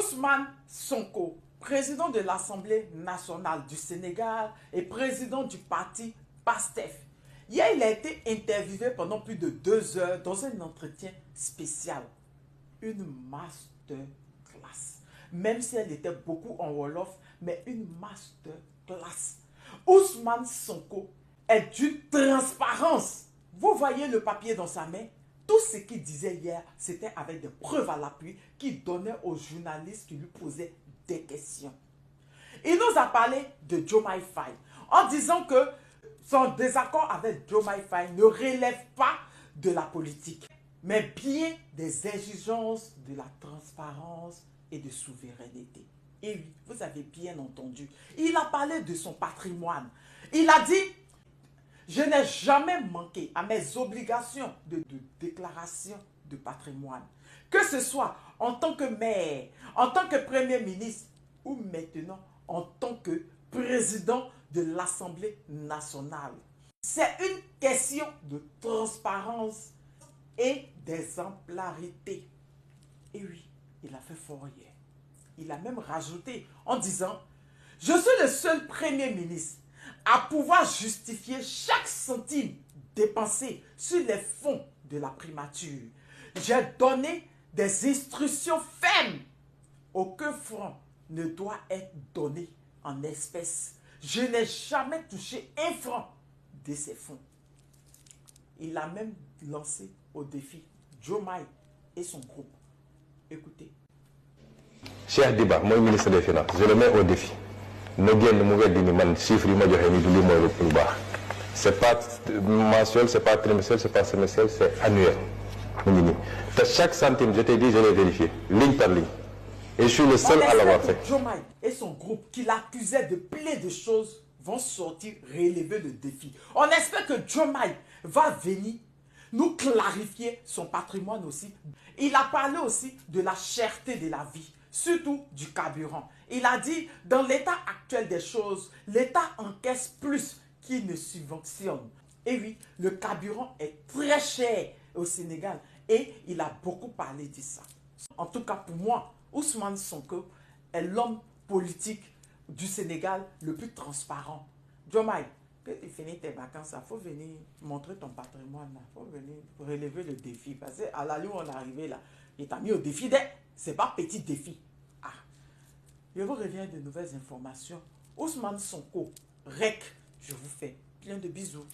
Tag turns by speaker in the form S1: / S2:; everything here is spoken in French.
S1: Ousmane Sonko, président de l'Assemblée nationale du Sénégal et président du parti PASTEF. Hier, il a été interviewé pendant plus de 2 heures dans un entretien spécial. Une masterclass. Même si elle était beaucoup en Wolof, mais une masterclass. Ousmane Sonko est d'une transparence. Vous voyez le papier dans sa main? Tout ce qu'il disait hier, c'était avec des preuves à l'appui qu'il donnait aux journalistes qui lui posaient des questions. Il nous a parlé de Diomaye Faye en disant que son désaccord avec Diomaye Faye ne relève pas de la politique, mais bien des exigences de la transparence et de souveraineté. Et oui, vous avez bien entendu. Il a parlé de son patrimoine. Il a dit: je n'ai jamais manqué à mes obligations de déclaration de patrimoine. Que ce soit en tant que maire, en tant que premier ministre ou maintenant en tant que président de l'Assemblée nationale. C'est une question de transparence et d'exemplarité. Et oui, il a fait fort hier. Il a même rajouté en disant: je suis le seul premier ministre à pouvoir justifier chaque centime dépensé sur les fonds de la primature. J'ai donné des instructions fermes. Aucun franc ne doit être donné en espèces. Je n'ai jamais touché un franc de ces fonds. Il a même lancé au défi Diomaye et son groupe. Écoutez.
S2: Cheikh Diba, moi ministre des Finances, je le mets au défi. C'est pas mensuel, c'est pas trimestriel, c'est pas semestriel, c'est annuel. Chaque centime, je t'ai dit, je l'ai vérifié, ligne par ligne. Et je suis le seul à l'avoir fait.
S1: Diomaye et son groupe qui l'accusaient de plein de choses vont sortir relever le défi. On espère que Diomaye va venir nous clarifier son patrimoine aussi. Il a parlé aussi de la cherté de la vie, surtout du carburant. Il a dit, dans l'état actuel des choses, l'État encaisse plus qu'il ne subventionne. Et oui, le carburant est très cher au Sénégal et il a beaucoup parlé de ça. En tout cas, pour moi, Ousmane Sonko est l'homme politique du Sénégal le plus transparent. Diomaye, que tu finis tes vacances, il faut venir montrer ton patrimoine, il faut venir relever le défi. Parce qu'à la ligne où on est arrivé là, il t'a mis au défi c'est pas petit défi. Ah, je vous reviens de nouvelles informations. Ousmane Sonko, REC, je vous fais plein de bisous.